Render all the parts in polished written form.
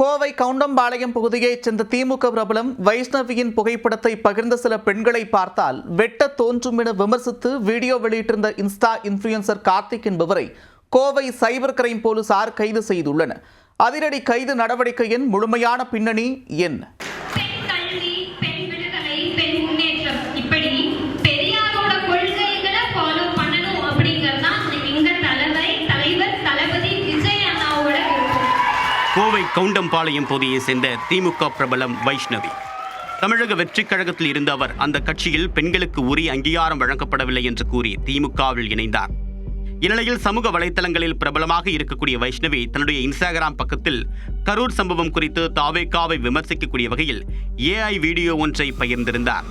கோவை கவுண்டம்பாளையம் பகுதியைச் சேர்ந்த திமுக பிரபலம் வைஷ்ணவியின் புகைப்படத்தை பகிர்ந்த சில பெண்களை பார்த்தால் வெட்ட தோன்றும் என விமர்சித்து வீடியோ வெளியிட்டிருந்த இன்ஸ்டா இன்ஃபுளுசர் கார்த்திக் என்பவரை கோவை சைபர் கிரைம் போலீசார் கைது செய்துள்ளனர். அதிரடி கைது நடவடிக்கையின் முழுமையான பின்னணி என்ன? கோவை கவுண்டம்பாளையம் பகுதியை சேர்ந்த திமுக பிரபலம் வைஷ்ணவி. தமிழக வெற்றிக் கழகத்தில் இருந்த அவர் அந்த கட்சியில் பெண்களுக்கு உரிய அங்கீகாரம் வழங்கப்படவில்லை என்று கூறி திமுகவில் இணைந்தார். இந்நிலையில் சமூக வலைதளங்களில் பிரபலமாக இருக்கக்கூடிய வைஷ்ணவி தன்னுடைய இன்ஸ்டாகிராம் பக்கத்தில் கரூர் சம்பவம் குறித்து தாவேகாவை விமர்சிக்கக்கூடிய வகையில் AI வீடியோ ஒன்றை பகிர்ந்திருந்தார்.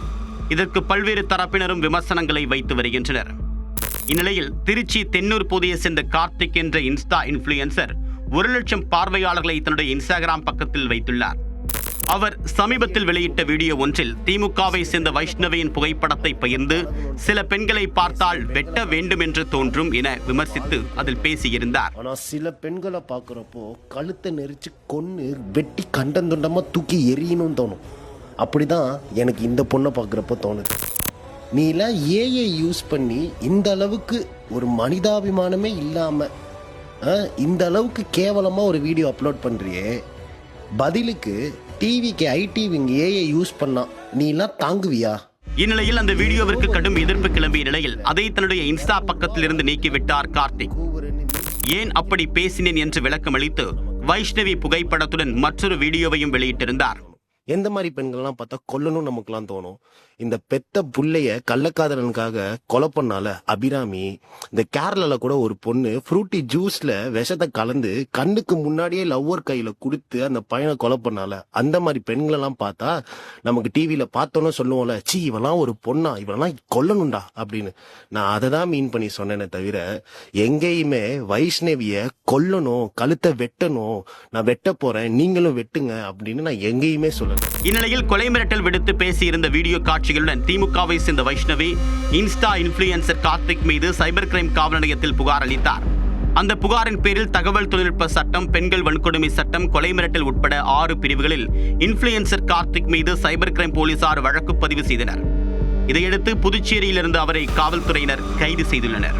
இதற்கு பல்வேறு தரப்பினரும் விமர்சனங்களை வைத்து வருகின்றனர். இந்நிலையில் திருச்சி தென்னூர் பகுதியை சேர்ந்த கார்த்திக் என்ற இன்ஸ்டா இன்ஃபுளுசர் 1 லட்சம் பார்வையாளர்களை தன்னுடைய இன்ஸ்டாகிராம் பக்கத்தில் வைத்துள்ளார். அவர் சமீபத்தில் வெளியிட்ட வீடியோ ஒன்றில் திமுகவை சேர்ந்த வைஷ்ணவியின் புகைப்படத்தை பகிர்ந்து சில பெண்களை பார்த்தால் வெட்ட வேண்டும் என்று தோன்றும் என விமர்சித்து அதில் பேசியிருந்தார். ஆனா சில பெண்களை பார்க்குறப்போ கழுத்தை நெரிச்சு கொன்னு வெட்டி கண்டந்துண்டமா தூக்கி எரியணும்னு தோணும். அப்படிதான் எனக்கு இந்த பொண்ணை பார்க்குறப்போ தோணுது. நீலாம் ஏஐ யூஸ் பண்ணி இந்த அளவுக்கு ஒரு மனிதாபிமானமே இல்லாம இந்த அளவுக்கு கேவலமா ஒரு வீடியோ அப்லோட் பண்றியே, பதிலுக்கு டிவிக்கு ஐடிவிங்க ஏஐ யூஸ் பண்ணா நீலாம் தாங்குவியா? இந்நிலையில் அந்த வீடியோவிற்கு கடும் எதிர்ப்பு கிளம்பிய நிலையில் அதை தன்னுடைய இன்ஸ்டா பக்கத்தில் இருந்து நீக்கிவிட்டார் கார்த்திக். ஏன் அப்படி பேசினேன் என்று விளக்கம் அளித்து வைஷ்ணவி புகைப்படத்துடன் மற்றொரு வீடியோவையும் வெளியிட்டிருந்தார். எந்த மாதிரி பெண்கள்லாம் பார்த்தா கொல்லணும் நமக்குலாம் தோணும். இந்த பெத்த புள்ளைய கள்ளக்காதலனுக்காக கொலை பண்ணால அபிராமி. இந்த கேரளால கூட ஒரு பொண்ணு ஃப்ரூட்டி ஜூஸ்ல விஷத்தை கலந்து கண்ணுக்கு முன்னாடியே லவ்வர் கையில கொடுத்து அந்த பையனை கொலை பண்ணால அந்த மாதிரி பெண்களெல்லாம் பார்த்தா நமக்கு டிவியில பார்த்தோன்னு சொல்லுவோம்ல, சி இவெல்லாம் ஒரு பொண்ணா, இவெல்லாம் கொல்லணும்டா அப்படின்னு. நான் அதை தான் மீன் பண்ணி சொன்னேனே தவிர எங்கேயுமே வைஷ்ணவிய கொல்லணும், கழுத்தை வெட்டணும், நான் வெட்ட போறேன் நீங்களும் வெட்டுங்க அப்படின்னு நான் எங்கேயுமே சொல்லல. இந்நிலையில் கொலை மிரட்டல் விடுத்து பேசியிருந்த வீடியோ காட்சிகளுடன் திமுகவை சேர்ந்த வைஷ்ணவி இன்ஸ்டா இன்ஃபுளுசர் கார்த்திக் மீது சைபர் கிரைம் காவல் நிலையத்தில் புகார் அளித்தார். அந்த புகாரின் பேரில் தகவல் தொழில்நுட்ப சட்டம், பெண்கள் வன்கொடுமை சட்டம், கொலை மிரட்டல் உட்பட 6 பிரிவுகளில் இன்ஃபுளுசர் கார்த்திக் மீது சைபர் கிரைம் போலீசார் வழக்கு பதிவு செய்தனர். இதையடுத்து புதுச்சேரியிலிருந்து அவரை காவல்துறையினர் கைது செய்துள்ளனர்.